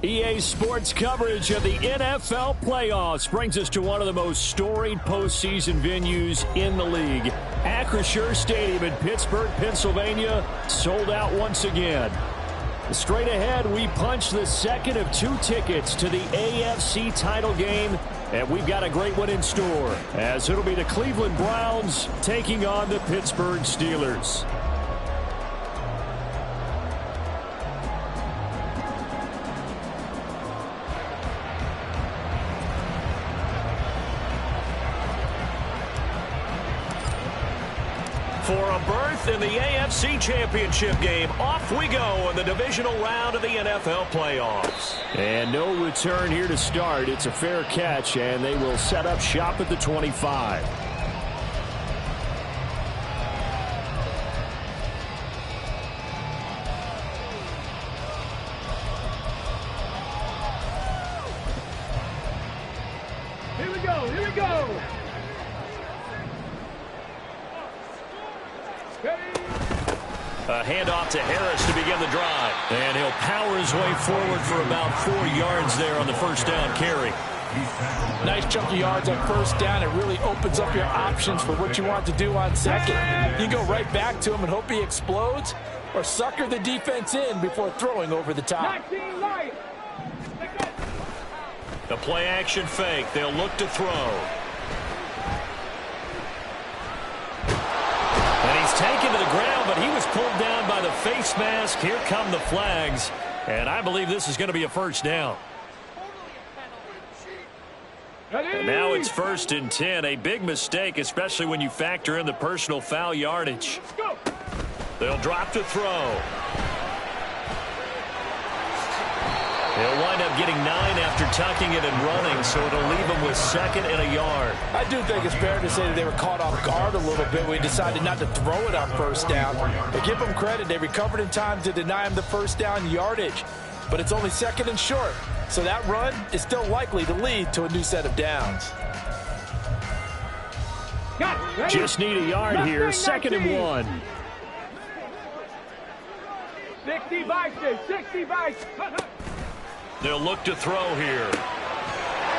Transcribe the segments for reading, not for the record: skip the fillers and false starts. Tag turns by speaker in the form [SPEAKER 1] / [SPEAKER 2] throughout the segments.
[SPEAKER 1] EA Sports coverage of the NFL playoffs brings us to one of the most storied postseason venues in the league. Acrisure Stadium in Pittsburgh, Pennsylvania, sold out once again. Straight ahead, we punch the second of 2 tickets to the AFC title game, and we've got a great one in store, as it'll be the Cleveland Browns taking on the Pittsburgh Steelers.
[SPEAKER 2] For a berth in the AFC Championship game, off we go in the divisional round of the NFL playoffs.
[SPEAKER 1] And no return here to start. It's a fair catch, and they will set up shop at the 25.
[SPEAKER 3] Here we go, here we go.
[SPEAKER 2] A handoff to Harris to begin the drive.
[SPEAKER 1] And he'll power his way forward for about 4 yards there on the first down carry.
[SPEAKER 4] Nice chunk of yards on first down. It really opens up your options for what you want to do on second. You go right back to him and hope he explodes, or sucker the defense in before throwing over the top.
[SPEAKER 2] The play action fake. They'll look to throw. And he's taken to the ground, but he was pulled down by the face mask. Here come the flags. And I believe this is going to be a first down. And now it's 1st and 10. A big mistake, especially when you factor in the personal foul yardage. They'll drop to throw. They'll wind up getting 9 after tucking it and running, so it'll leave them with 2nd and a yard.
[SPEAKER 4] I do think it's fair to say that they were caught off guard a little bit when we decided not to throw it on first down. But give them credit. They recovered in time to deny him the first down yardage. But it's only 2nd and short, so that run is still likely to lead to a new set of downs.
[SPEAKER 1] Just need a yard here, 2nd and 1.
[SPEAKER 3] 60 by 60 by.
[SPEAKER 2] They'll look to throw here.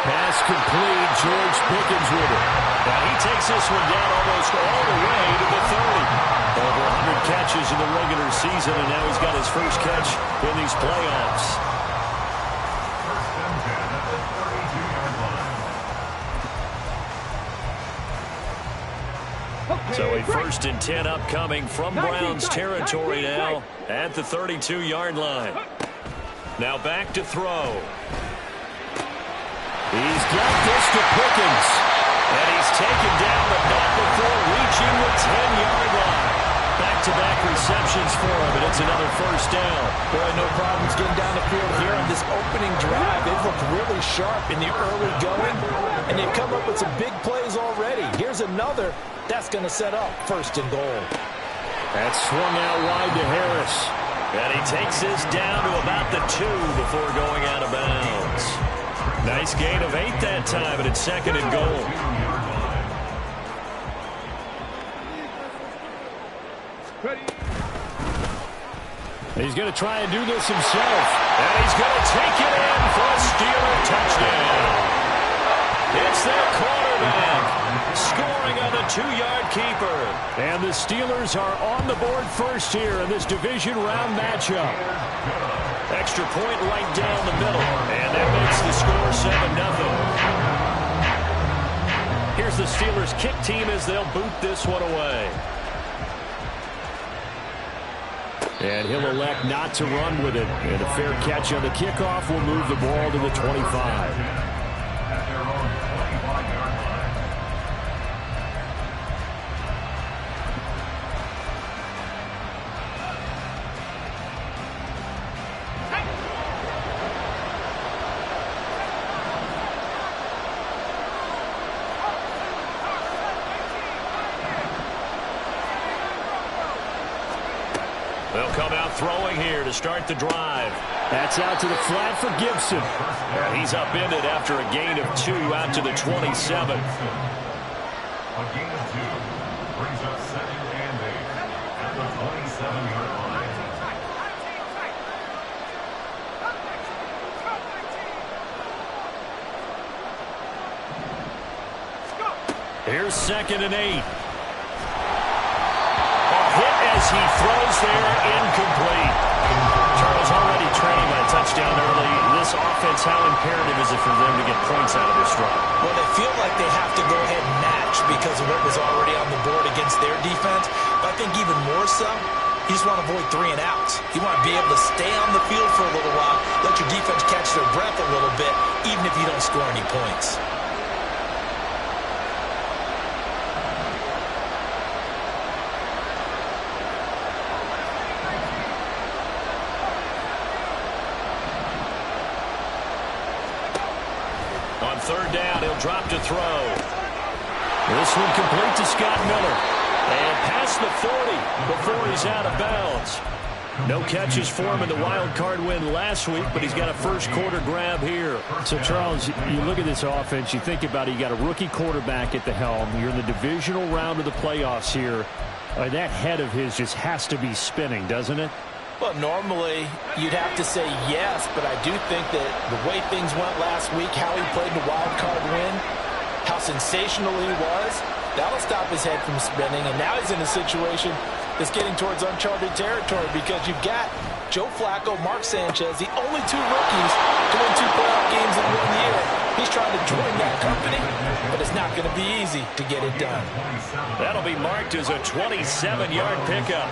[SPEAKER 1] Pass complete. George Pickens with it.
[SPEAKER 2] Now he takes this one down almost all the way to the 30. Over 100 catches in the regular season, and now he's got his first catch in these playoffs. So a 1st and 10 upcoming from Browns territory now at the 32-yard line. Now back to throw.
[SPEAKER 1] He's got this to Pickens.
[SPEAKER 2] And he's taken down, but not before reaching the 10-yard line. Back-to-back receptions for him, and it's another first down.
[SPEAKER 4] Boy, no problems getting down the field here on this opening drive. They've looked really sharp in the early going, and they've come up with some big plays already. Here's another that's going to set up 1st and goal.
[SPEAKER 1] That's swung out wide to Harris.
[SPEAKER 2] And he takes this down to about the 2 before going out of bounds. Nice gain of 8 that time, and it's 2nd and goal.
[SPEAKER 1] He's going to try and do this himself.
[SPEAKER 2] And he's going to take it in for a Steeler touchdown. It's their quarterback scoring on the 2-yard keeper.
[SPEAKER 1] And the Steelers are on the board first here in this division round matchup.
[SPEAKER 2] Extra point right down the middle. And that makes the score 7-0. Here's the Steelers kick team as they'll boot this one away.
[SPEAKER 1] And he'll elect not to run with it. And a fair catch on the kickoff will move the ball to the 25.
[SPEAKER 2] They'll come out throwing here to start the drive.
[SPEAKER 1] That's out to the flat for Gibson.
[SPEAKER 2] He's upended after a gain of 2 out to the 27.
[SPEAKER 5] A gain of 2 brings us 2nd and 8 at the 27-yard line.
[SPEAKER 1] Here's 2nd and 8. Hit as he throws there, incomplete. Charles already trailing by a touchdown early. This offense, how imperative is it for them to get points out of this run?
[SPEAKER 4] Well, they feel like they have to go ahead and match because of what was already on the board against their defense. But I think even more so, you just want to avoid 3 and outs. You want to be able to stay on the field for a little while, let your defense catch their breath a little bit, even if you don't score any points.
[SPEAKER 1] On 3rd down, he'll drop to throw. This one complete to Scott Miller. And past the 40 before he's out of bounds. No catches for him in the wild card win last week, but he's got a first quarter grab here. So, Charles, you look at this offense, you think about it, you got a rookie quarterback at the helm. You're in the divisional round of the playoffs here. That head of his just has to be spinning, doesn't it?
[SPEAKER 4] Well, normally you'd have to say yes, but I do think that the way things went last week, how he played the wild card win, how sensational he was, that'll stop his head from spinning. And now he's in a situation that's getting towards uncharted territory because you've got Joe Flacco, Mark Sanchez, the only 2 rookies to win 2 playoff games in 1 year. He's trying to join that company, but it's not going to be easy to get it done.
[SPEAKER 1] That'll be marked as a 27-yard pickup.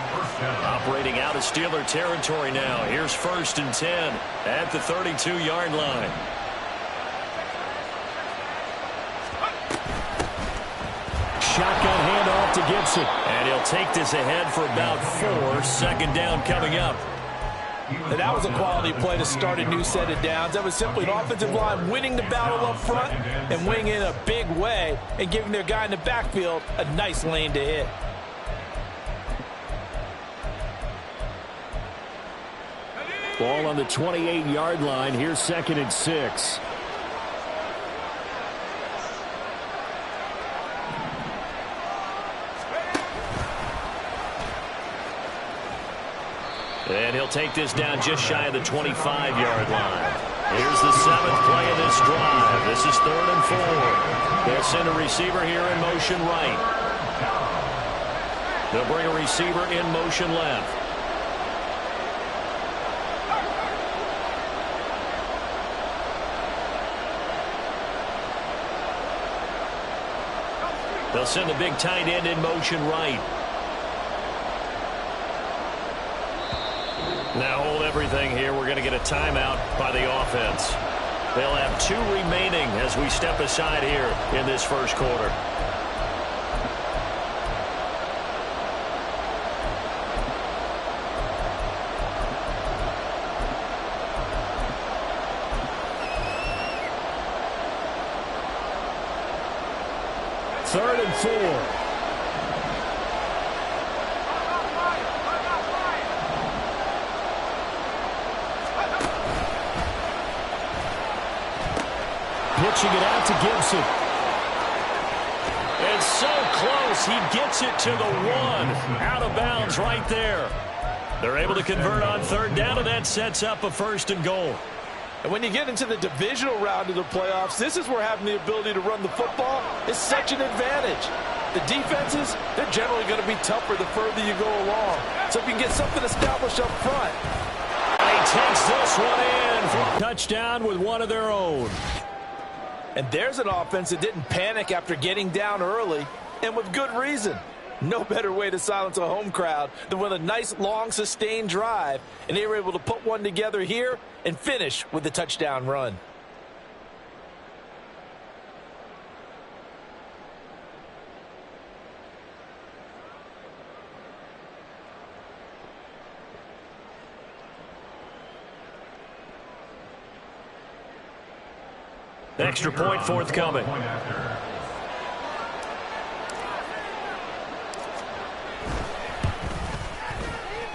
[SPEAKER 1] Operating out of Steeler territory now. Here's 1st and 10 at the 32-yard line. Shotgun handoff to Gibson. And he'll take this ahead for about 4. 2nd down coming up.
[SPEAKER 4] And that was a quality play to start a new set of downs. That was simply an offensive line winning the battle up front and winning in a big way and giving their guy in the backfield a nice lane to hit.
[SPEAKER 1] Ball on the 28-yard line. Here's 2nd and 6. And he'll take this down just shy of the 25-yard line. Here's the 7th play of this drive. This is 3rd and 4. They'll send a receiver here in motion right. They'll bring a receiver in motion left. They'll send the big tight end in motion right. Now hold everything here. We're going to get a timeout by the offense. They'll have 2 remaining as we step aside here in this first quarter. Third and 4. Pitching it out to Gibson. It's so close. He gets it to the 1. Out of bounds right there. They're able to convert on 3rd down, and that sets up a 1st and goal.
[SPEAKER 4] And when you get into the divisional round of the playoffs, this is where having the ability to run the football is such an advantage. The defenses, they're generally going to be tougher the further you go along. So if you can get something established up front.
[SPEAKER 1] He takes this one in for a touchdown with one of their own.
[SPEAKER 4] And there's an offense that didn't panic after getting down early, and with good reason. No better way to silence a home crowd than with a nice, long, sustained drive. And they were able to put one together here and finish with the touchdown run.
[SPEAKER 1] Extra point forthcoming.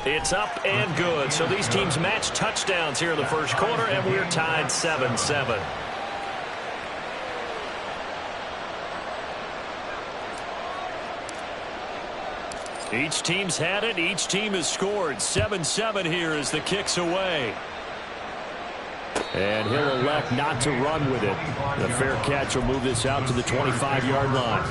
[SPEAKER 1] It's up and good. So these teams match touchdowns here in the first quarter, and we're tied 7-7. Each team's had it. Each team has scored. 7-7 here as the kick's away. And he'll elect not to run with it. The fair catch will move this out to the 25-yard line.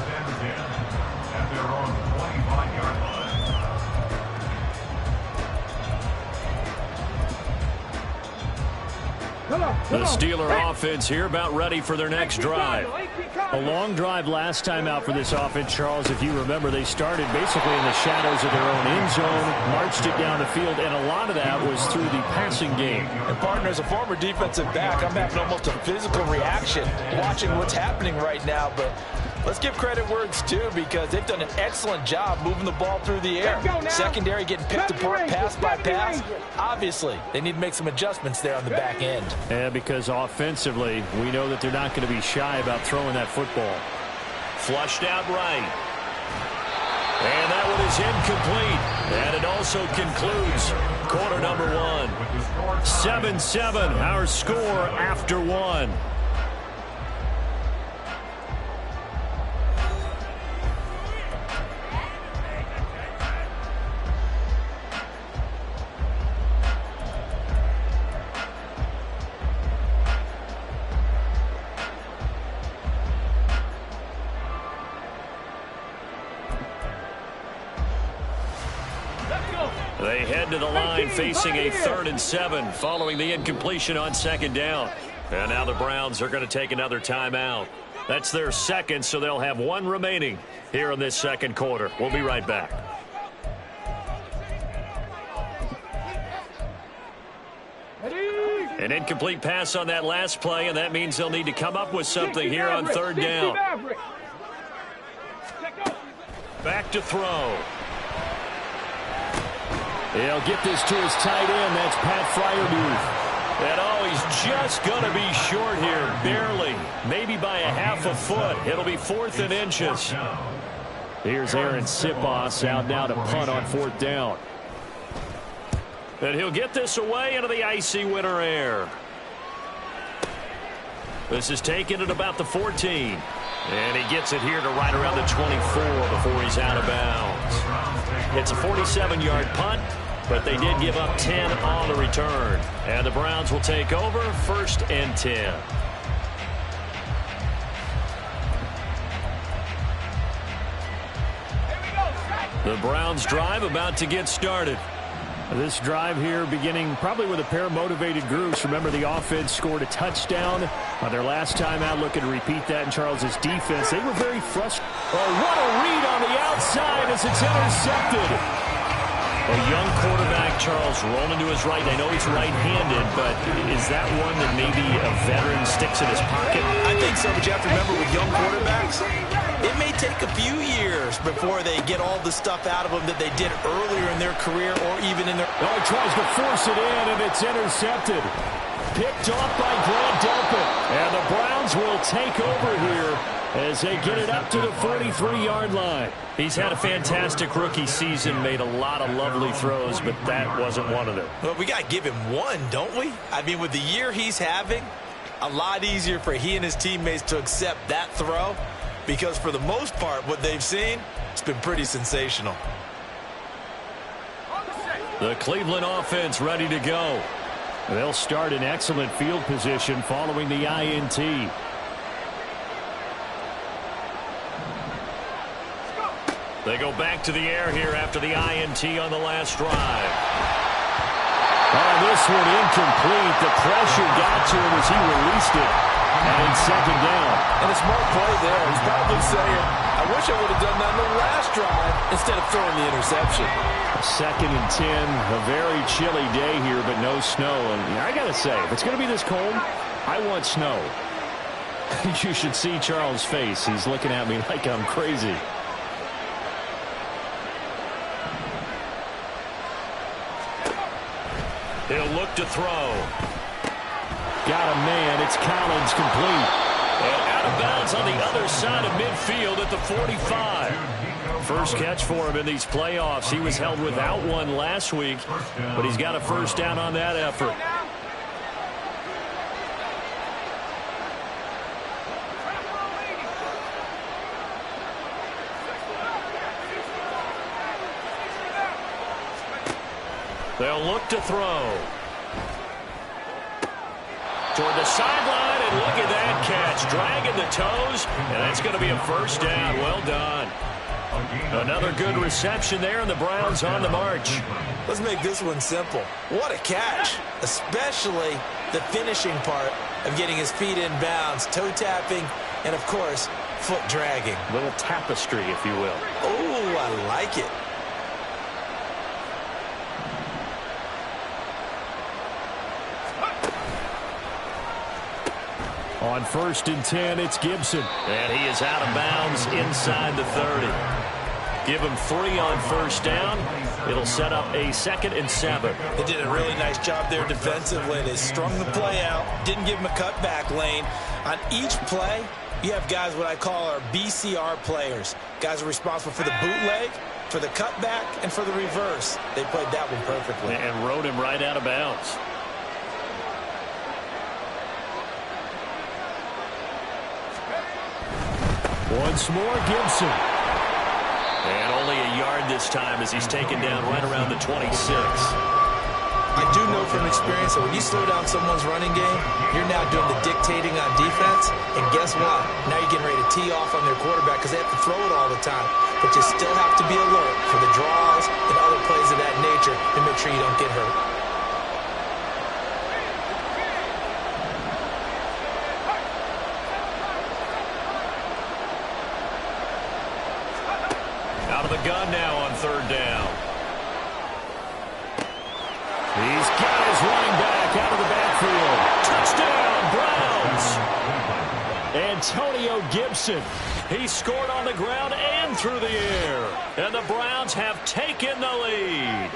[SPEAKER 1] The Steeler offense here about ready for their next drive. A long drive last time out for this offense, Charles. If you remember, they started basically in the shadows of their own end zone, marched it down the field, and a lot of that was through the passing game.
[SPEAKER 4] And partner, as a former defensive back, I'm having almost a physical reaction watching what's happening right now. But let's give credit where it's due, because they've done an excellent job moving the ball through the air. Secondary getting picked apart pass by pass. Obviously, they need to make some adjustments there on the back end.
[SPEAKER 1] Yeah, because offensively, we know that they're not going to be shy about throwing that football.
[SPEAKER 2] Flushed out right. And that one is incomplete. And it also concludes quarter number one.
[SPEAKER 1] 7-7, our score after one.
[SPEAKER 2] They head to the line facing a 3rd and 7 following the incompletion on 2nd down. And now the Browns are going to take another timeout. That's their second, so they'll have one remaining here in this second quarter. We'll be right back. An incomplete pass on that last play, and that means they'll need to come up with something here on 3rd down. Back to throw.
[SPEAKER 1] He'll get this to his tight end. That's Pat Freiermuth.
[SPEAKER 2] And oh, he's just going to be short here, barely, maybe by a half a foot. It'll be 4th and inches.
[SPEAKER 1] Here's Aaron Sipos out now to punt on 4th down.
[SPEAKER 2] And he'll get this away into the icy winter air. This is taken at about the 14. And he gets it here to right around the 24 before he's out of bounds. It's a 47-yard punt, but they did give up 10 on the return. And the Browns will take over 1st and 10. The Browns drive about to get started.
[SPEAKER 1] This drive here beginning probably with a pair of motivated groups. Remember, the offense scored a touchdown on their last time out. Looking to repeat that in Charles's defense. They were very frustrated.
[SPEAKER 2] Oh, what a read on the outside as it's intercepted. A young quarterback, Charles, rolling to his right. I know he's right-handed, but is that one that maybe a veteran sticks in his pocket?
[SPEAKER 4] I think so, but you have to remember with young quarterbacks, it may take a few years before they get all the stuff out of them that they did earlier in their career or even in their...
[SPEAKER 1] Oh, he tries to force it in, and it's intercepted. Picked off by Grant Delpit. And the Browns will take over here as they get it up to the 43-yard line.
[SPEAKER 2] He's had a fantastic rookie season, made a lot of lovely throws, but that wasn't one of them.
[SPEAKER 4] Well, we got to give him one, don't we? I mean, with the year he's having, a lot easier for he and his teammates to accept that throw, because for the most part, what they've seen, it's been pretty sensational.
[SPEAKER 2] The Cleveland offense ready to go.
[SPEAKER 1] They'll start in excellent field position following the INT.
[SPEAKER 2] They go back to the air here after the INT on the last drive.
[SPEAKER 1] Oh, this one incomplete. The pressure got to him as he released it. And 2nd down.
[SPEAKER 4] And a smart play there. He's probably saying, I wish I would have done that in the last drive instead of throwing the interception.
[SPEAKER 1] 2nd and 10. A very chilly day here, but no snow. And I got to say, if it's going to be this cold, I want snow. You should see Charles' face. He's looking at me like I'm crazy.
[SPEAKER 2] He'll look to throw.
[SPEAKER 1] Got a man. It's Collins, complete.
[SPEAKER 2] And out of bounds on the other side of midfield at the 45. First catch for him in these playoffs. He was held without one last week, but he's got a 1st down on that effort. They'll look to throw. Toward the sideline, and look at that catch. Dragging the toes, and that's going to be a first down. Well done. Another good reception there, and the Browns on the march.
[SPEAKER 4] Let's make this one simple. What a catch, especially the finishing part of getting his feet in bounds, toe tapping, and, of course, foot dragging.
[SPEAKER 2] Little tapestry, if you will.
[SPEAKER 4] Oh, I like it.
[SPEAKER 1] On 1st and 10, it's Gibson.
[SPEAKER 2] And he is out of bounds inside the 30. Give him 3 on 1st down. It'll set up a 2nd and 7.
[SPEAKER 4] They did a really nice job there defensively. They strung the play out, didn't give him a cutback lane. On each play, you have guys what I call our BCR players. Guys are responsible for the bootleg, for the cutback, and for the reverse. They played that one perfectly.
[SPEAKER 2] And rode him right out of bounds.
[SPEAKER 1] Once more, Gibson.
[SPEAKER 2] And only a yard this time as he's taken down right around the 26.
[SPEAKER 4] I do know from experience that when you slow down someone's running game, you're now doing the dictating on defense. And guess what? Now you're getting ready to tee off on their quarterback because they have to throw it all the time. But you still have to be alert for the draws and other plays of that nature to make sure you don't get hurt.
[SPEAKER 2] Out of the gun now on 3rd down.
[SPEAKER 1] He's got his running back out of the backfield. Touchdown, Browns. Antonio Gibson.
[SPEAKER 2] He scored on the ground and through the air. And the Browns have taken the lead.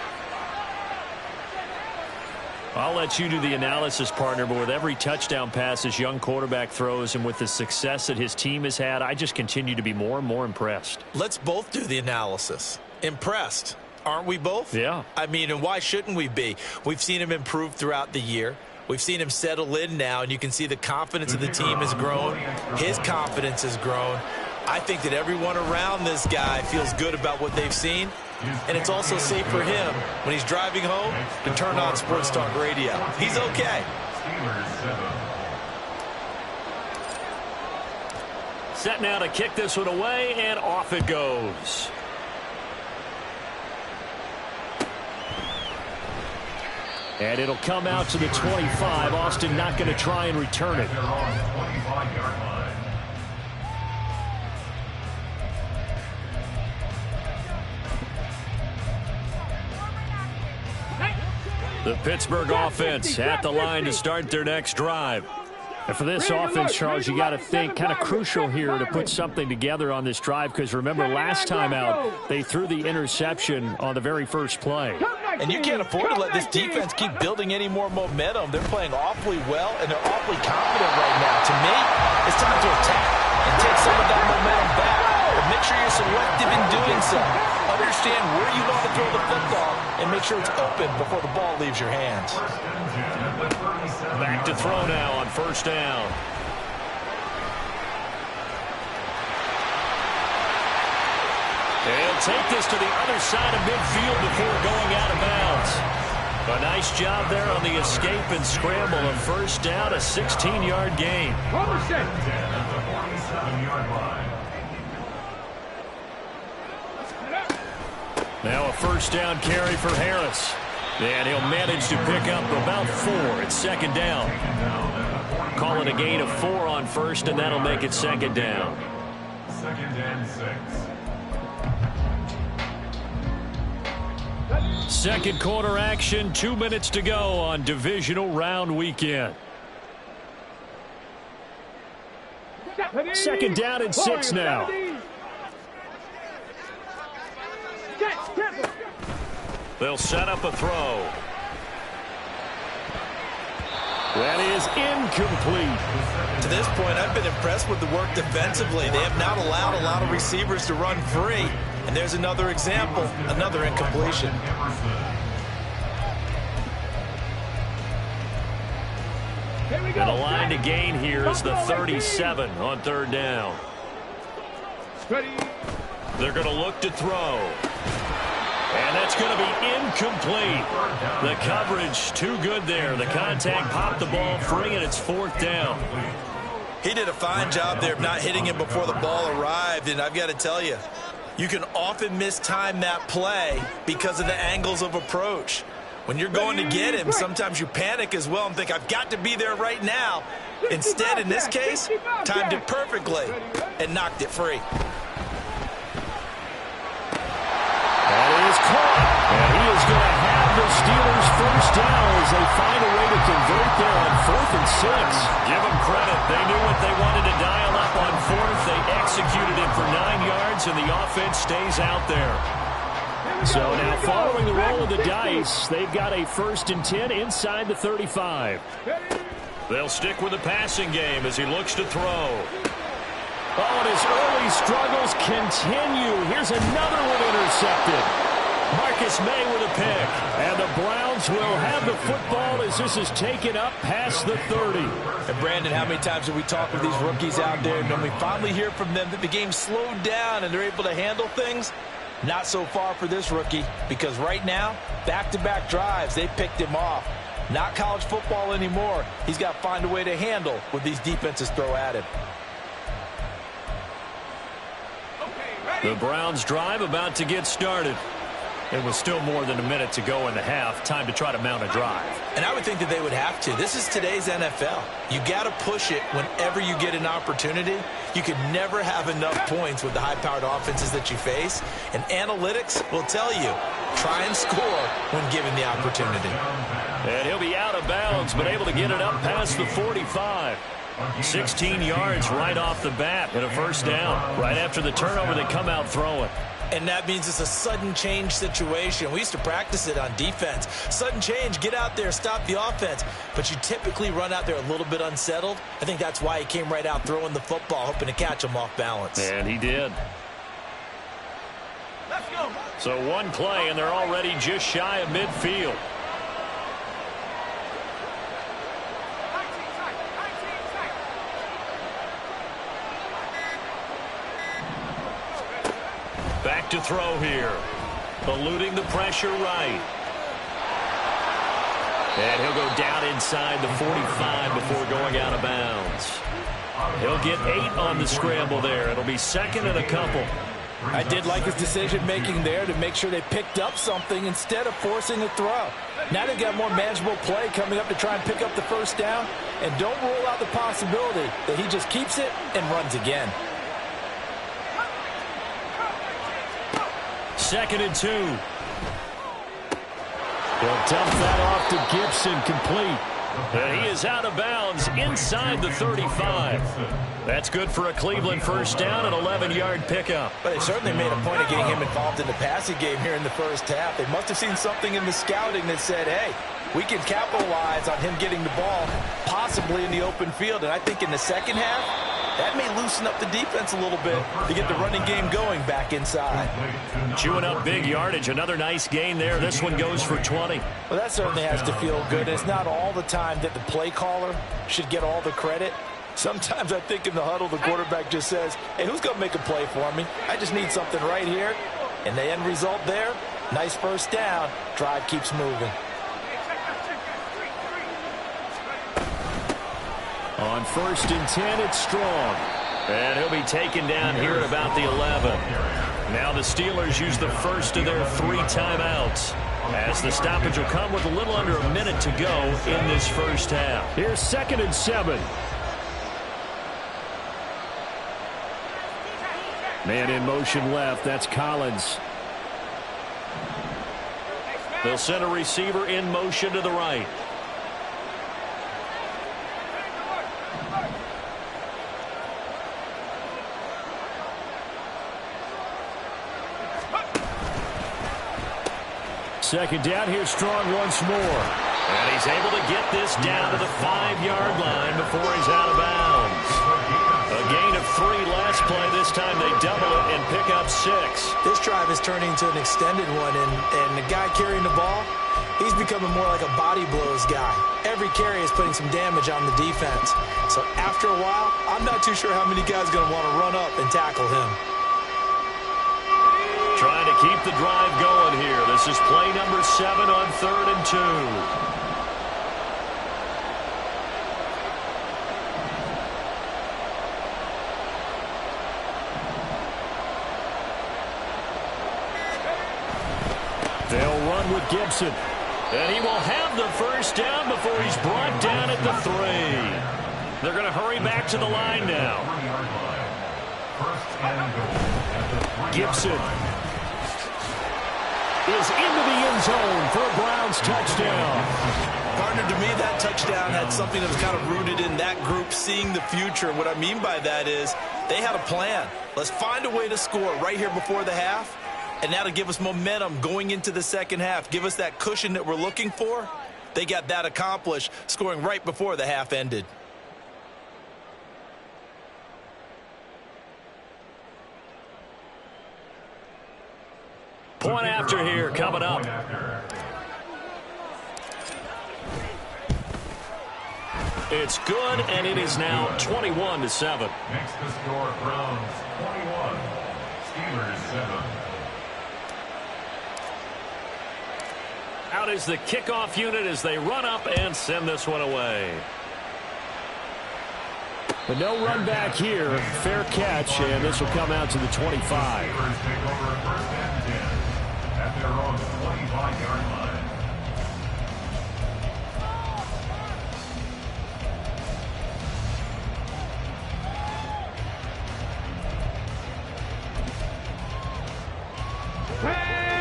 [SPEAKER 1] I'll let you do the analysis, partner, but with every touchdown pass this young quarterback throws and with the success that his team has had, I just continue to be more and more impressed.
[SPEAKER 4] Let's both do the analysis. Impressed. Aren't we both?
[SPEAKER 1] Yeah.
[SPEAKER 4] I mean, and why shouldn't we be? We've seen him improve throughout the year. We've seen him settle in now, and you can see the confidence of the team has grown. His confidence has grown. I think that everyone around this guy feels good about what they've seen. And it's also safe for him when he's driving home to turn on Sports Talk Radio. He's okay.
[SPEAKER 2] Set now to kick this one away, and off it goes.
[SPEAKER 1] And it'll come out to the 25. Austin not going to try and return it.
[SPEAKER 2] The Pittsburgh offense at the line to start their next drive.
[SPEAKER 1] And for this offense, Charles, you got to think kind of crucial here to put something together on this drive because remember last time out they threw the interception on the very first play.
[SPEAKER 4] And you can't afford to let this defense keep building any more momentum. They're playing awfully well, and they're awfully confident right now. To me, it's time to attack and take some of that momentum back. But make sure you're selective in doing so. Understand where you want to throw the football and make sure it's open before the ball leaves your hands.
[SPEAKER 2] Back to throw now on 1st down. He'll take this to the other side of midfield before going out of bounds. A nice job there on the escape and scramble. A 1st down, a 16-yard gain.
[SPEAKER 1] Now a 1st down carry for Harris. And he'll manage to pick up about 4. It's 2nd down.
[SPEAKER 2] Call it a gain of 4 on 1st, and that'll make it 2nd down.
[SPEAKER 5] 2nd and 6.
[SPEAKER 1] Second quarter action, 2 minutes to go on divisional round weekend. 2nd down and 6 now.
[SPEAKER 2] They'll set up a throw.
[SPEAKER 1] That is incomplete.
[SPEAKER 4] To this point, I've been impressed with the work defensively. They have not allowed a lot of receivers to run free. And there's another example, another incompletion.
[SPEAKER 2] And the line to gain here is the 37 on 3rd down. They're going to look to throw. And that's going to be incomplete. The coverage too good there. The contact popped the ball free, and it's 4th down.
[SPEAKER 4] He did a fine job there of not hitting him before the ball arrived, and I've got to tell you, you can often mistime that play because of the angles of approach. When you're going to get him, sometimes you panic as well and think, I've got to be there right now. Instead, in this case, timed it perfectly and knocked it free.
[SPEAKER 1] That is caught. And he is going to have the Steelers first down as they find a way to convert there on 4th and 6.
[SPEAKER 2] Give them credit. They knew what they wanted to dial up on 4th. They executed it for 9 yards, and the offense stays out there.
[SPEAKER 1] So now following the roll of the dice, they've got a 1st and 10 inside the 35.
[SPEAKER 2] They'll stick with the passing game as he looks to throw.
[SPEAKER 1] Oh, and his early struggles continue. Here's another one intercepted. Marcus May with a pick. And the Browns will have the football as this is taken up past the 30.
[SPEAKER 4] And Brandon, how many times have we talked with these rookies out there, and when we finally hear from them that the game slowed down and they're able to handle things? Not so far for this rookie, because right now, back-to-back drives, they picked him off. Not college football anymore. He's got to find a way to handle what these defenses throw at him.
[SPEAKER 2] The Browns drive about to get started. It was still more than a minute to go in the half. Time to try to mount a drive.
[SPEAKER 4] And I would think that they would have to. This is today's NFL. You got to push it whenever you get an opportunity. You can never have enough points with the high-powered offenses that you face. And analytics will tell you, try and score when given the opportunity.
[SPEAKER 2] And he'll be out of bounds, but able to get it up past the 45. 16 yards right off the bat and a 1st down. Right after the turnover, they come out throwing.
[SPEAKER 4] And that means it's a sudden change situation. We used to practice it on defense. Sudden change, get out there, stop the offense. But you typically run out there a little bit unsettled. I think that's why he came right out throwing the football, hoping to catch him off balance.
[SPEAKER 2] And he did.
[SPEAKER 3] Let's go.
[SPEAKER 2] So one play, and they're already just shy of midfield. Back to throw here. Eluding the pressure right. And he'll go down inside the 45 before going out of bounds. He'll get 8 on the scramble there. It'll be 2nd and a couple.
[SPEAKER 4] I did like his decision-making there to make sure they picked up something instead of forcing a throw. Now they've got more manageable play coming up to try and pick up the 1st down. And don't rule out the possibility that he just keeps it and runs again.
[SPEAKER 2] 2nd and 2.
[SPEAKER 1] He'll dump that off to Gibson, complete.
[SPEAKER 2] And he is out of bounds inside the 35. That's good for a Cleveland 1st down, an 11-yard pickup.
[SPEAKER 4] But they certainly made a point of getting him involved in the passing game here in the 1st half. They must have seen something in the scouting that said, hey, we can capitalize on him getting the ball, possibly in the open field. And I think in the 2nd half, that may loosen up the defense a little bit to get the running game going back inside.
[SPEAKER 2] Chewing up big yardage. Another nice gain there. This one goes for 20.
[SPEAKER 4] Well, that certainly has to feel good. It's not all the time that the play caller should get all the credit. Sometimes I think in the huddle, the quarterback just says, hey, who's going to make a play for me? I just need something right here. And the end result there, nice 1st down. Drive keeps moving.
[SPEAKER 1] On 1st and 10, it's Strong.
[SPEAKER 2] And he'll be taken down here at about the 11. Now the Steelers use the first of their 3 timeouts, as the stoppage will come with a little under a minute to go in this 1st half.
[SPEAKER 1] Here's 2nd and 7. Man in motion left. That's Collins.
[SPEAKER 2] They'll send a receiver in motion to the right.
[SPEAKER 1] Second down, here's Strong once more.
[SPEAKER 2] And he's able to get this down to the 5-yard line before he's out of bounds. A gain of 3 last play. This time they double it and pick up 6.
[SPEAKER 4] This drive is turning into an extended one, and the guy carrying the ball, he's becoming more like a body blows guy. Every carry is putting some damage on the defense. So after a while, I'm not too sure how many guys are going to want to run up and tackle him.
[SPEAKER 2] Trying to keep the drive going here. This is play number 7 on 3rd and 2. They'll run with Gibson. And he will have the first down before he's brought down at the 3. They're going to hurry back to the line now. Gibson is into the end zone for a Browns touchdown.
[SPEAKER 4] Partner, to me, that touchdown had something that was kind of rooted in that group seeing the future. What I mean by that is they had a plan. Let's find a way to score right here before the half. And now to give us momentum going into the second half, give us that cushion that we're looking for. They got that accomplished, scoring right before the half ended.
[SPEAKER 2] Point after here coming up. It's good, and it is now 21-7.
[SPEAKER 5] Makes the score Browns 21, Steelers 7.
[SPEAKER 2] Out is the kickoff unit as they run up and send this one away.
[SPEAKER 1] But no run back here. Fair catch, and this will come out to the 25.
[SPEAKER 5] Steelers take over 1st and 10 at their own 25-yard line.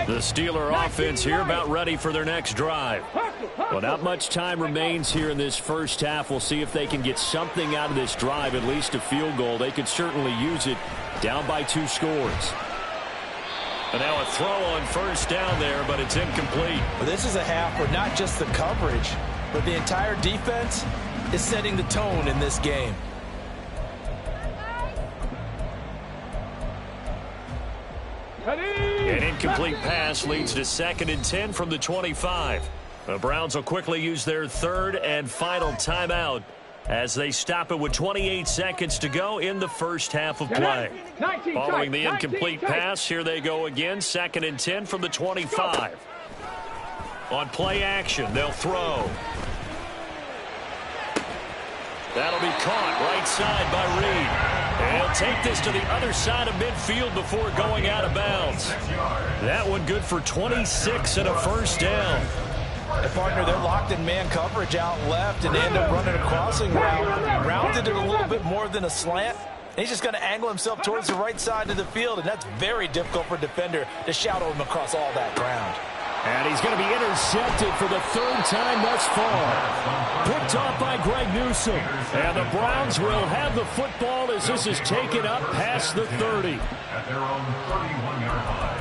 [SPEAKER 2] The Steeler offense here about ready for their next drive.
[SPEAKER 1] Well, not much time remains here in this first half. We'll see if they can get something out of this drive, at least a field goal. They could certainly use it down by 2 scores.
[SPEAKER 2] And now a throw on first down there, but it's incomplete.
[SPEAKER 4] Well, this is a half where not just the coverage, but the entire defense is setting the tone in this game.
[SPEAKER 2] An incomplete pass leads to 2nd and 10 from the 25. The Browns will quickly use their 3rd and final timeout as they stop it with 28 seconds to go in the first half of play. Following the incomplete pass, here they go again, 2nd and 10 from the 25. On play action, they'll throw. That'll be caught right side by Reed. And he'll take this to the other side of midfield before going out of bounds. That one good for 26 and a first down.
[SPEAKER 4] And partner, they're locked in man coverage out left, and they end up running a crossing route. Rounded it a little bit more than a slant. And he's just going to angle himself towards the right side of the field, and that's very difficult for a defender to shadow him across all that ground.
[SPEAKER 1] And he's going to be intercepted for the 3rd time thus far. Picked off by Greg Newsome. And the Browns will have the football as this is taken up past the 30.
[SPEAKER 5] At their own 31-yard line.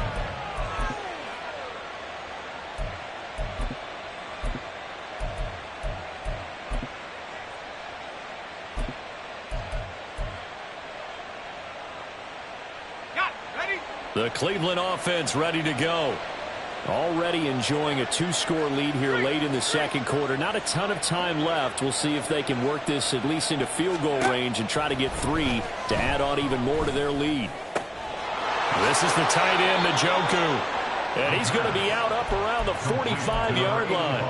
[SPEAKER 2] The Cleveland offense ready to go.
[SPEAKER 1] Already enjoying a 2-score lead here late in the second quarter. Not a ton of time left. We'll see if they can work this at least into field goal range and try to get 3 to add on even more to their lead.
[SPEAKER 2] This is the tight end, Njoku. And he's going to be out up around the 45-yard line.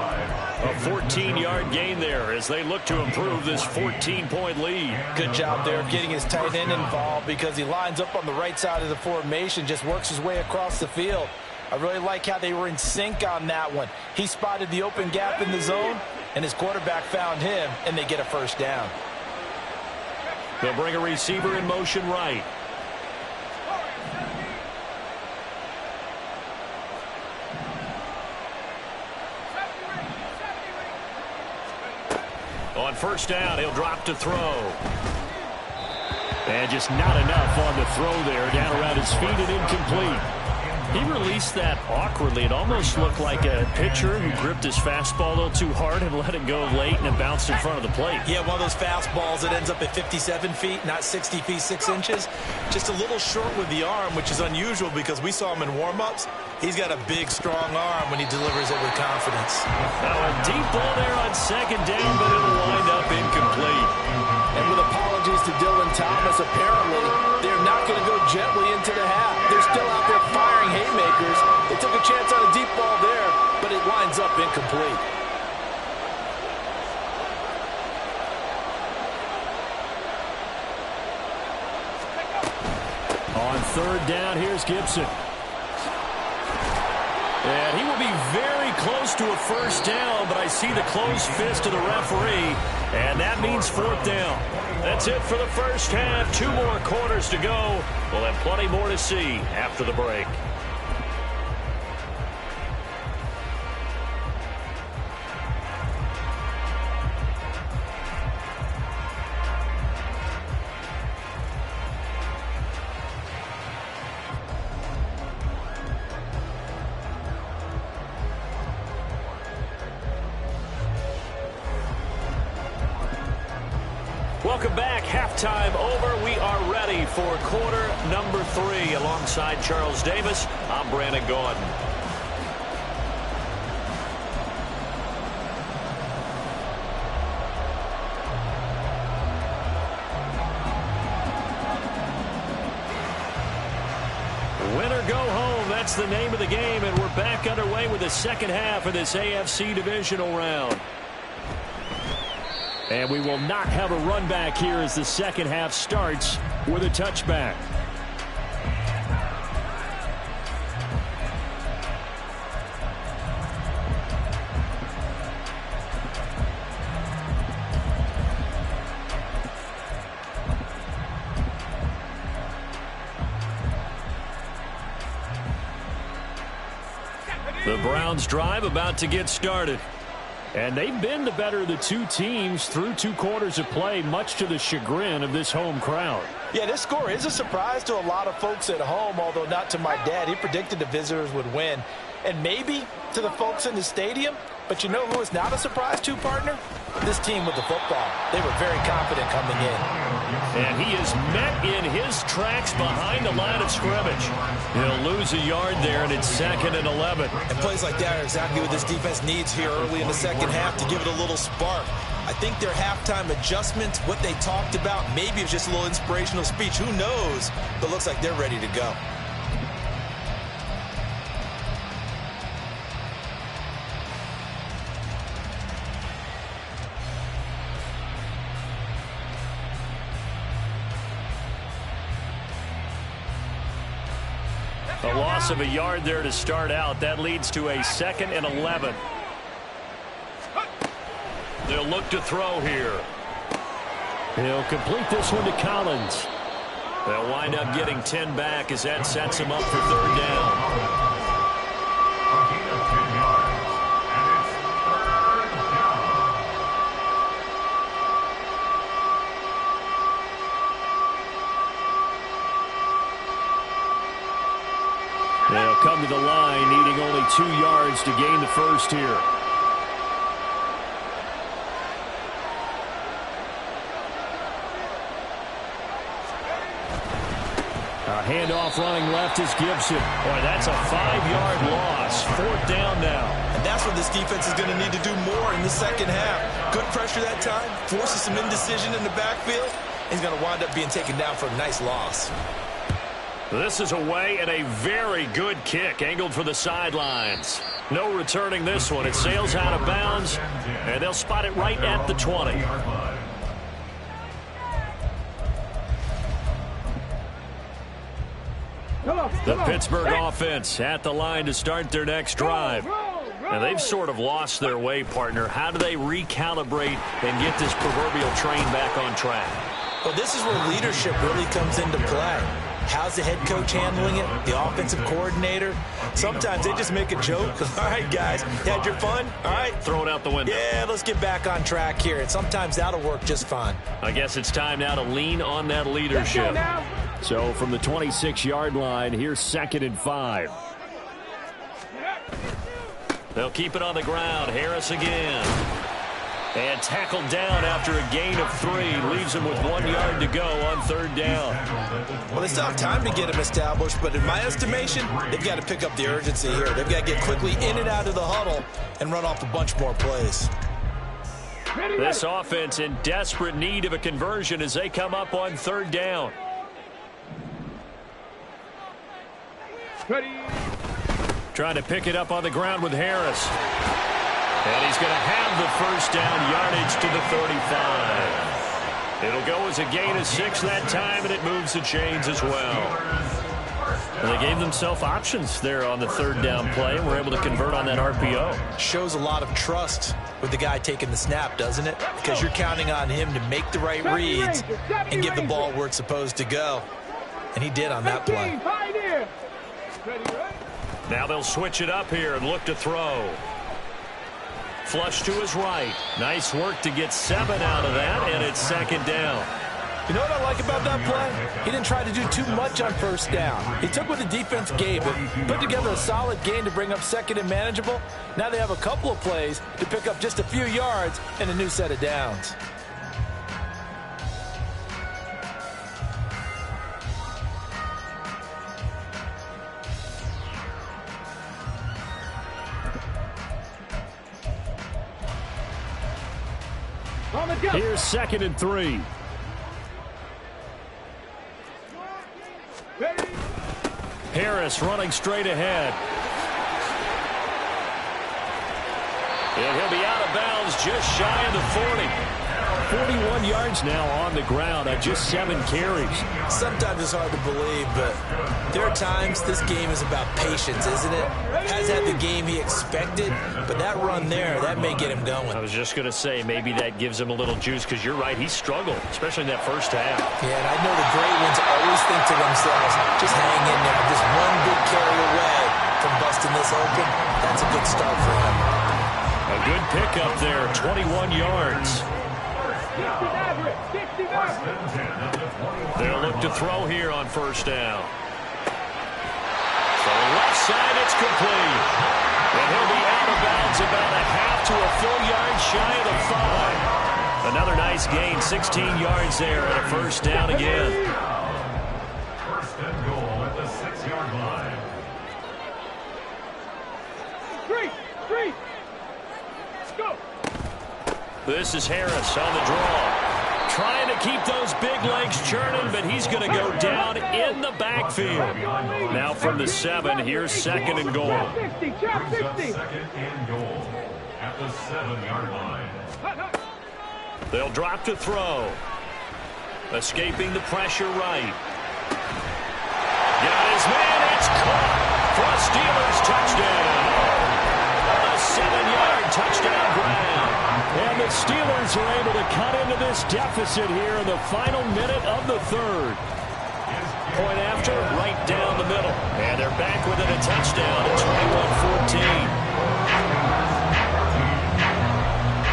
[SPEAKER 2] A 14-yard gain there as they look to improve this 14-point lead.
[SPEAKER 4] Good job there of getting his tight end involved because he lines up on the right side of the formation, just works his way across the field. I really like how they were in sync on that one. He spotted the open gap in the zone, and his quarterback found him, and they get a first down.
[SPEAKER 2] They'll bring a receiver in motion right. On first down, he'll drop to throw.
[SPEAKER 1] And just not enough on the throw there. Down around his feet and incomplete.
[SPEAKER 2] He released that awkwardly. It almost looked like a pitcher who gripped his fastball a little too hard and let it go late, and it bounced in front of the plate.
[SPEAKER 4] Yeah, one of those fastballs that ends up at 57 feet, not 60 feet, 6 inches. Just a little short with the arm, which is unusual because we saw him in warm-ups. He's got a big, strong arm when he delivers it with confidence.
[SPEAKER 2] Now a deep ball there on second down, but it'll wind up incomplete.
[SPEAKER 4] And with apologies to Dylan Thomas, apparently they're not going to go gently into the half. They're still out there firing haymakers a chance on a deep ball there, but it winds up incomplete.
[SPEAKER 1] On third down, here's Gibson. And he will be very close to a first down, but I see the closed fist of the referee, and that means fourth down.
[SPEAKER 2] That's it for the first half. 2 more quarters to go. We'll have plenty more to see after the break. Welcome back. Halftime over. We are ready for quarter number 3. Alongside Charles Davis, I'm Brandon Gordon. Win or go home, that's the name of the game, and we're back underway with the second half of this AFC Divisional round.
[SPEAKER 1] And we will not have a run back here as the second half starts with a touchback. The Browns drive about to get started. And they've been the better of the two teams through 2 quarters of play, much to the chagrin of this home crowd.
[SPEAKER 4] Yeah, this score is a surprise to a lot of folks at home, although not to my dad. He predicted the visitors would win. And maybe to the folks in the stadium. But you know who is not a surprise to, partner? This team with the football. They were very confident coming in.
[SPEAKER 1] And he is met in his tracks behind the line of scrimmage. He'll lose a yard there, and it's 2nd and 11.
[SPEAKER 6] And plays like that are exactly what this defense needs here early in the second half to give it a little spark. I think their halftime adjustments, what they talked about, maybe it's just a little inspirational speech. Who knows? But looks like they're ready to go.
[SPEAKER 2] A loss of a yard there to start out. That leads to a 2nd and 11. They'll look to throw here.
[SPEAKER 1] He'll complete this one to Collins.
[SPEAKER 2] They'll wind up getting 10 back as that sets him up for 3rd down.
[SPEAKER 1] They'll come to the line, needing only 2 yards to gain the first here. A handoff running left is Gibson.
[SPEAKER 2] Boy, that's a 5-yard loss. 4th down now.
[SPEAKER 6] And that's what this defense is going to need to do more in the second half. Good pressure that time, forces some indecision in the backfield. He's going to wind up being taken down for a nice loss.
[SPEAKER 2] This is away and a very good kick angled for the sidelines. No returning this one. It sails out of bounds, and they'll spot it right at the 20.
[SPEAKER 1] The Pittsburgh offense at the line to start their next drive.
[SPEAKER 2] And they've sort of lost their way, partner. How do they recalibrate and get this proverbial train back on track?
[SPEAKER 6] Well, this is where leadership really comes into play. How's the head coach handling it? The offensive coordinator? Sometimes they just make a joke. All right, guys, you had your fun? All right.
[SPEAKER 2] Throw it out the window.
[SPEAKER 6] Yeah, let's get back on track here. And sometimes that'll work just fine.
[SPEAKER 2] I guess it's time now to lean on that leadership.
[SPEAKER 1] So from the 26-yard line, here's 2nd and 5.
[SPEAKER 2] They'll keep it on the ground. Harris again. And tackled down after a gain of 3. Leaves him with 1 yard to go on 3rd down.
[SPEAKER 6] Well, they still have time to get him established, but in my estimation, they've got to pick up the urgency here. They've got to get quickly in and out of the huddle and run off a bunch more plays.
[SPEAKER 2] This offense in desperate need of a conversion as they come up on 3rd down.
[SPEAKER 3] Ready.
[SPEAKER 1] Trying to pick it up on the ground with Harris. And he's going to have the first down, yardage to the 35. It'll go as a gain of 6 that time, and it moves the chains as well. And they gave themselves options there on the third down play, and were able to convert on that RPO.
[SPEAKER 6] Shows a lot of trust with the guy taking the snap, doesn't it? Because you're counting on him to make the right reads and give the ball where it's supposed to go. And he did on that play.
[SPEAKER 1] Now they'll switch it up here and look to throw. Flush to his right. Nice work to get 7 out of that, and it's second down.
[SPEAKER 4] You know what I like about that play? He didn't try to do too much on first down. He took what the defense gave him, put together a solid game to bring up second and manageable. Now they have a couple of plays to pick up just a few yards and a new set of downs.
[SPEAKER 1] Here's 2nd and 3. Harris running straight ahead. And he'll be out of bounds just shy of the 40. 41 yards now on the ground on just 7 carries.
[SPEAKER 6] Sometimes it's hard to believe, but there are times this game is about patience, isn't it? Has had the game he expected, but that run there, that may get him going.
[SPEAKER 1] I was just going to say, maybe that gives him a little juice, because you're right, he struggled, especially in that first half.
[SPEAKER 6] Yeah, and I know the great ones always think to themselves, just hang in there, just one good carry away from busting this open. That's a good start for him.
[SPEAKER 1] A good pickup there, 21 yards. They'll look to throw here on first down. So left side, it's complete. And he'll be out of bounds about a half to a full yard shy of the 5. Another nice gain, 16 yards there, and a first down again.
[SPEAKER 5] First and goal at the 6-yard line.
[SPEAKER 3] Three. Go.
[SPEAKER 1] This is Harris on the draw. Trying to keep those big legs churning, but he's going to go down in the backfield. Now from the 7, here's 2nd and goal.
[SPEAKER 5] Brings up 2nd and goal at the 7-yard line.
[SPEAKER 1] They'll drop to throw. Escaping the pressure right. Got his man, it's caught for a Steelers touchdown. A 7-yard touchdown grab. And the Steelers are able to cut into this deficit here in the final minute of the 3rd. Point after, right down the middle. And they're back within a touchdown at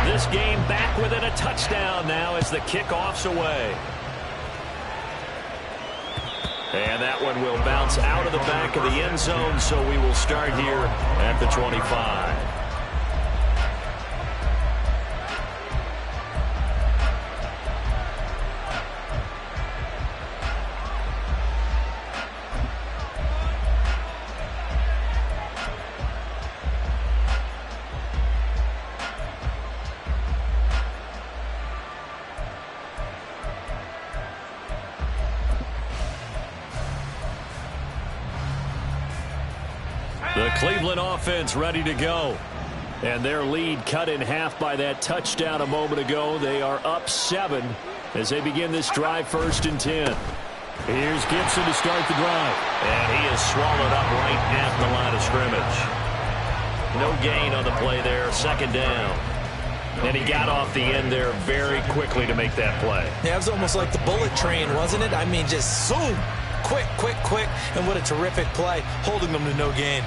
[SPEAKER 1] 21-14. This game back within a touchdown now as the kickoff's away. And that one will bounce out of the back of the end zone, so we will start here at the 25. The Cleveland offense ready to go. And their lead cut in half by that touchdown a moment ago. They are up 7 as they begin this drive, 1st and 10. Here's Gibson to start the drive. And he is swallowed up right at the line of scrimmage. No gain on the play there, 2nd down. And he got off the end there very quickly to make that play.
[SPEAKER 6] Yeah, it was almost like the bullet train, wasn't it? I mean, just zoom. Quick. And what a terrific play, holding them to no gain.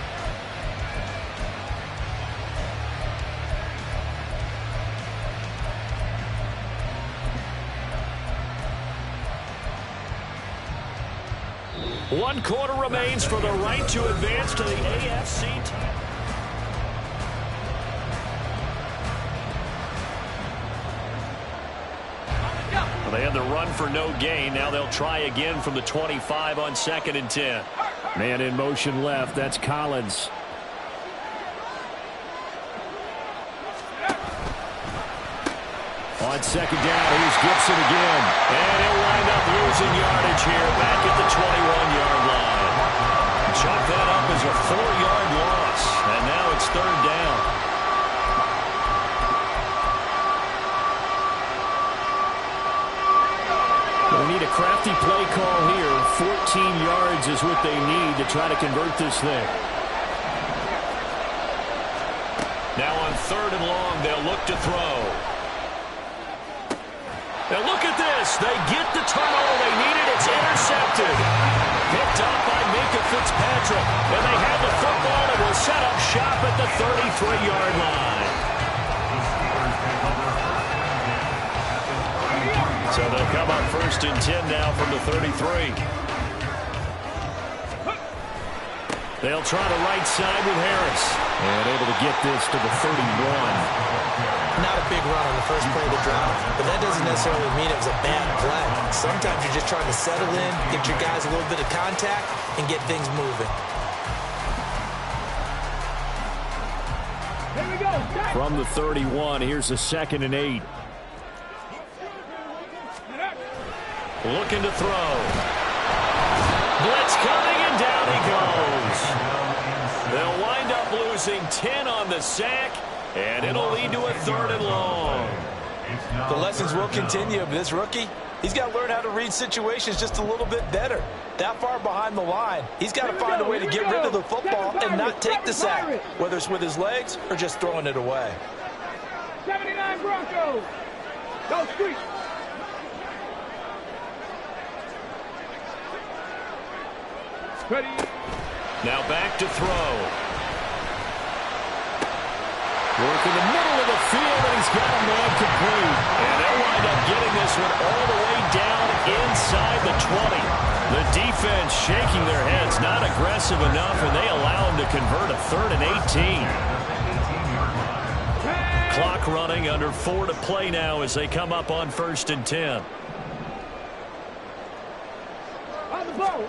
[SPEAKER 1] One quarter remains for the right to advance to the AFC. Well, they had the run for no gain. Now they'll try again from the 25 on 2nd and 10. Man in motion left. That's Collins. On 2nd down, here's Gibson again. And he'll wind up losing yardage here back at the 21-yard line. Chalk that up as a 4-yard loss.
[SPEAKER 2] third down.
[SPEAKER 1] They need a crafty play call here. 14 yards is what they need to try to convert this thing.
[SPEAKER 2] Now on third and long, they'll look to throw. Now look at this. They get the turnover they needed. It's intercepted. Picked up by Minka Fitzpatrick. And they have the football and will set up shop at the 33-yard line. So they'll come up first and 10 now from the 33. They'll try the right side with Harris. And able to get this to the 31.
[SPEAKER 6] Not a big run on the first play of the drive, but that doesn't necessarily mean it was a bad play. Sometimes you're just trying to settle in, get your guys a little bit of contact, and get things moving.
[SPEAKER 3] Here we go.
[SPEAKER 1] From the 31, here's a 2nd and 8.
[SPEAKER 2] Looking to throw. Blitz coming, and down he goes. They'll wind up losing 10 on the sack, and it'll lead to a 3rd and long.
[SPEAKER 4] The lessons will continue of this rookie. He's got to learn how to read situations just a little bit better. That far behind the line, he's got to find a way to get rid of the football and not take the sack, whether it's with his legs or just throwing it away.
[SPEAKER 3] 79 Broncos. Go Street. Ready.
[SPEAKER 2] Now back to throw. Work in the middle of the field, and he's got a man complete. And they'll wind up getting this one all the way down inside the 20. The defense shaking their heads, not aggressive enough, and they allow him to convert a 3rd and 18. Clock running, under 4 to play now as they come up on 1st and 10.
[SPEAKER 3] On the ball.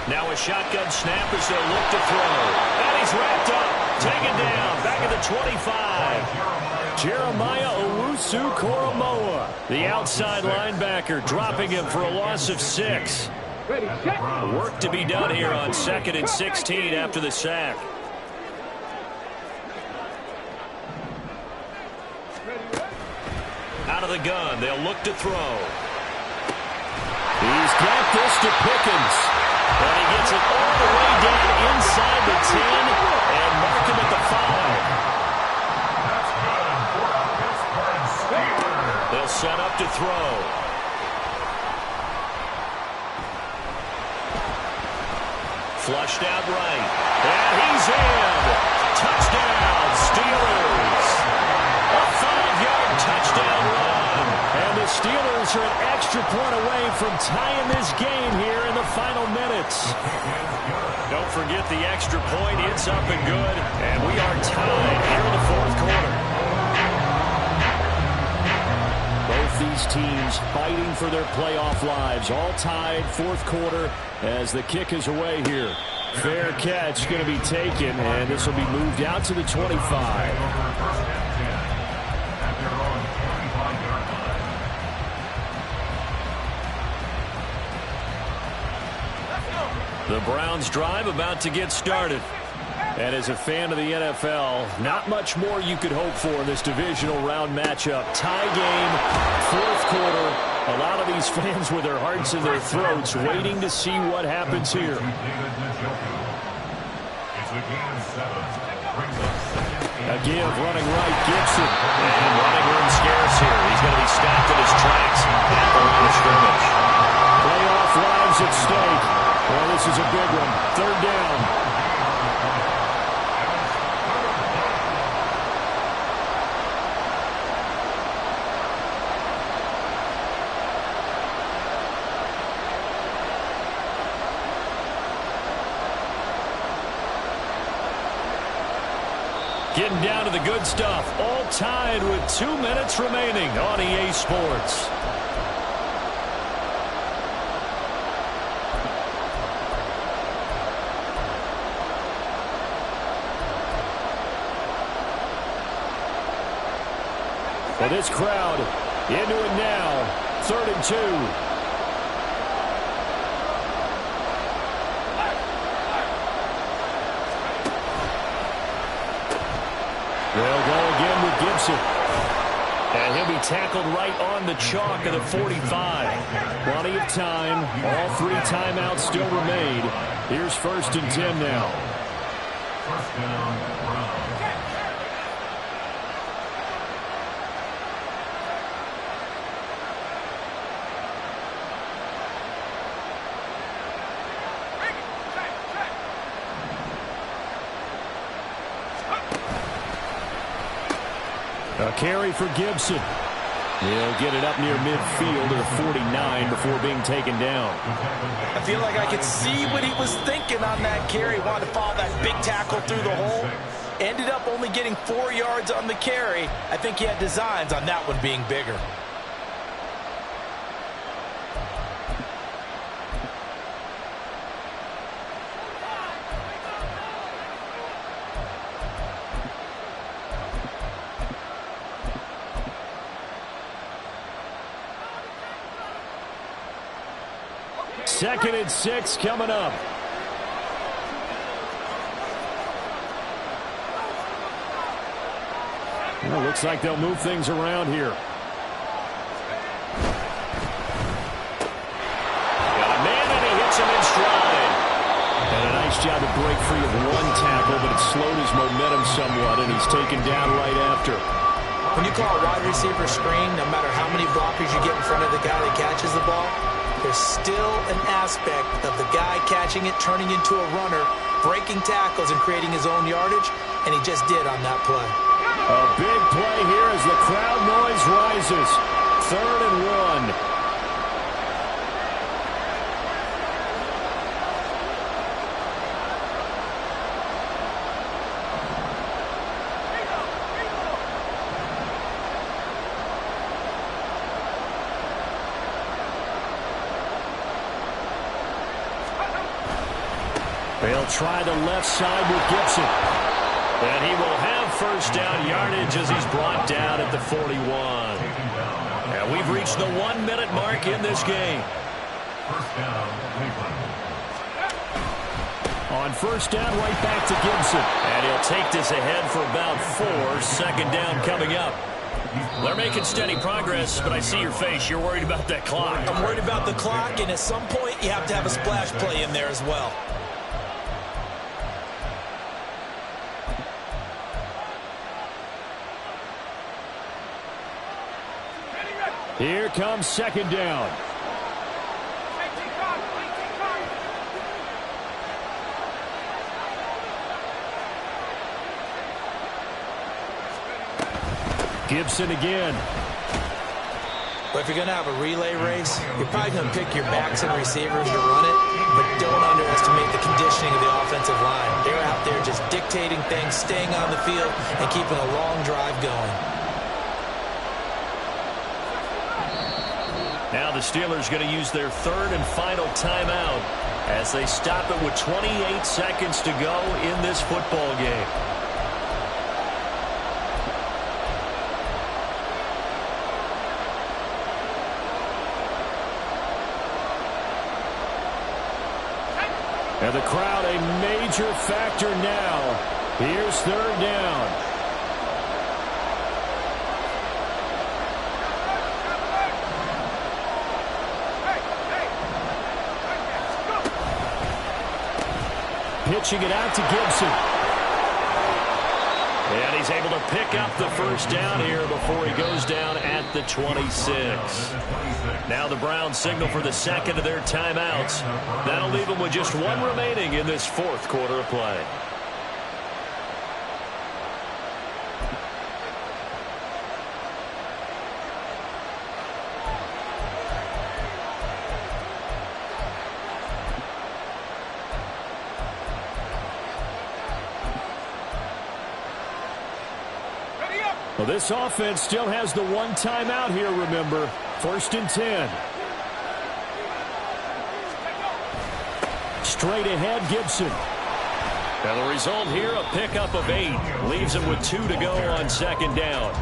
[SPEAKER 2] Now a shotgun snap as they'll look to throw. And he's wrapped up. Taken down. Back at the 25.
[SPEAKER 1] Jeremiah Owusu-Koramoah, the outside linebacker, dropping him for a loss of 6.
[SPEAKER 3] Ready, set.
[SPEAKER 2] Work to be done here on 2nd and 16 after the sack. Out of the gun. They'll look to throw.
[SPEAKER 1] He's got this to Pickens.
[SPEAKER 2] And he gets it all the way down inside the 10 and mark him at the 5. They'll set up to throw. Flushed out right. And he's in. Touchdown, Steelers. A 5-yard touchdown run.
[SPEAKER 1] And the Steelers are an extra point away from tying this game here in the final minutes.
[SPEAKER 2] Don't forget the extra point. It's up and good. And we are tied here in the 4th quarter.
[SPEAKER 1] Both these teams fighting for their playoff lives. All tied, 4th quarter as the kick is away here. Fair catch going to be taken, and this will be moved out to the 25.
[SPEAKER 2] The Browns drive about to get started.
[SPEAKER 1] And as a fan of the NFL, not much more you could hope for in this divisional round matchup. Tie game, 4th quarter. A lot of these fans with their hearts in their throats waiting to see what happens here.
[SPEAKER 2] A give running right, Gibson. And running room scarce here. He's going to be stopped in his tracks at the line of scrimmage.
[SPEAKER 1] Playoff lives at stake. Well, this is a big one. 3rd down.
[SPEAKER 2] Getting down to the good stuff. All tied with 2 minutes remaining on EA Sports.
[SPEAKER 1] For this crowd, into it now. 3rd and 2. Gibson. And he'll be tackled right on the chalk of the 45. Plenty of time. All 3 timeouts still remain. Here's 1st and 10 now.
[SPEAKER 5] First down, Browns.
[SPEAKER 1] A carry for Gibson. He'll get it up near midfield to the 49 before being taken down.
[SPEAKER 4] I feel like I could see what he was thinking on that carry. Wanted to follow that big tackle through the hole. Ended up only getting 4 yards on the carry. I think he had designs on that one being bigger.
[SPEAKER 1] Second and 6 coming up. Well, looks like they'll move things around here. Got a man and he hits him in stride. And a nice job to break free of 1 tackle, but it slowed his momentum somewhat, and he's taken down right after.
[SPEAKER 4] When you call a wide receiver screen, no matter how many blockers you get in front of the guy that catches the ball, there's still an aspect of the guy catching it, turning into a runner, breaking tackles and creating his own yardage, and he just did on that play.
[SPEAKER 1] A big play here as the crowd noise rises. 3rd and 1. They'll try the left side with Gibson. And he will have 1st down yardage as he's brought down at the 41. And we've reached the 1-minute mark in this game.
[SPEAKER 5] First down, Cleveland.
[SPEAKER 1] On 1st down, right back to Gibson.
[SPEAKER 2] And he'll take this ahead for about 4. 2nd down coming up. They're making steady progress, but I see your face. You're worried about that clock.
[SPEAKER 6] I'm worried about the clock, and at some point you have to have a splash play in there as well.
[SPEAKER 1] Here comes 2nd down. Gibson again.
[SPEAKER 4] But if you're going to have a relay race, you're probably going to pick your backs and receivers to run it, but don't underestimate the conditioning of the offensive line. They're out there just dictating things, staying on the field, and keeping a long drive going.
[SPEAKER 2] Now the Steelers going to use their 3rd and final timeout as they stop it with 28 seconds to go in this football game.
[SPEAKER 1] And the crowd a major factor now. Here's 3rd down. Pitching it out to Gibson.
[SPEAKER 2] And he's able to pick up the 1st down here before he goes down at the 26. Now the Browns signal for the 2nd of their timeouts. That'll leave them with just 1 remaining in this 4th quarter of play.
[SPEAKER 1] Well, this offense still has the 1 timeout here, remember. 1st and 10. Straight ahead, Gibson.
[SPEAKER 2] And the result here, a pickup of 8. Leaves them with 2 to go on 2nd down.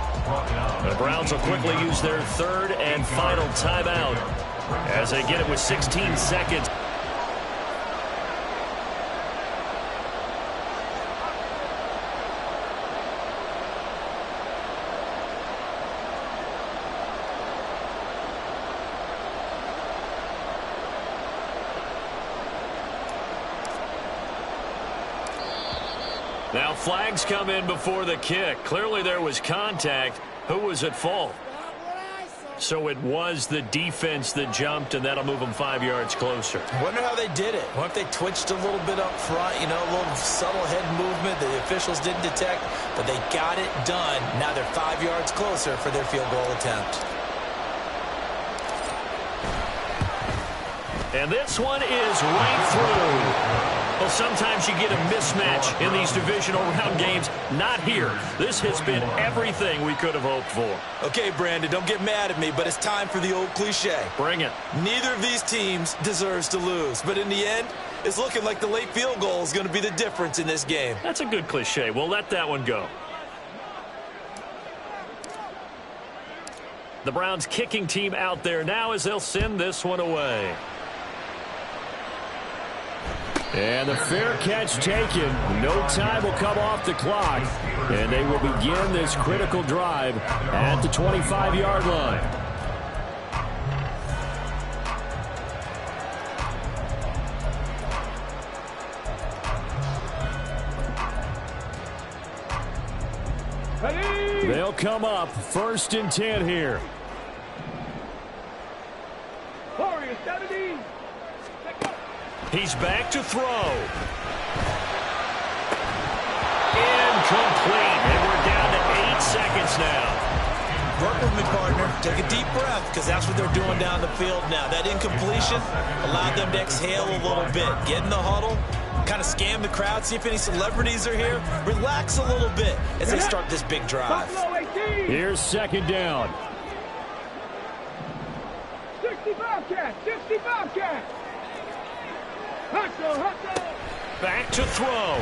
[SPEAKER 2] The Browns will quickly use their 3rd and final timeout as they get it with 16 seconds. Now flags come in before the kick. Clearly there was contact. Who was at fault? So it was the defense that jumped, and that'll move them 5 yards closer.
[SPEAKER 6] Wonder how they did it. Wonder if they twitched a little bit up front, you know, a little subtle head movement that the officials didn't detect, but they got it done. Now they're 5 yards closer for their field goal attempt.
[SPEAKER 2] And this one is right through. Well, sometimes you get a mismatch in these divisional round games. Not here. This has been everything we could have hoped for.
[SPEAKER 6] Okay, Brandon, don't get mad at me, but it's time for the old cliche.
[SPEAKER 2] Bring it.
[SPEAKER 6] Neither of these teams deserves to lose, but in the end, it's looking like the late field goal is going to be the difference in this game.
[SPEAKER 2] That's a good cliche. We'll let that one go. The Browns kicking team out there now as they'll send this one away.
[SPEAKER 1] And the fair catch taken. No time will come off the clock. And they will begin this critical drive at the 25-yard line.
[SPEAKER 3] Ready?
[SPEAKER 1] They'll come up 1st and 10 here.
[SPEAKER 3] Warriors 70.
[SPEAKER 2] He's back to throw. Incomplete. And we're down to 8 seconds now.
[SPEAKER 6] Work with me, partner. Take a deep breath, because that's what they're doing down the field now. That incompletion allowed them to exhale a little bit. Get in the huddle, kind of scan the crowd, see if any celebrities are here. Relax a little bit as they start this big drive.
[SPEAKER 1] Here's 2nd down.
[SPEAKER 3] 65 catch. 65 catch. Hustle, hustle.
[SPEAKER 2] Back to throw.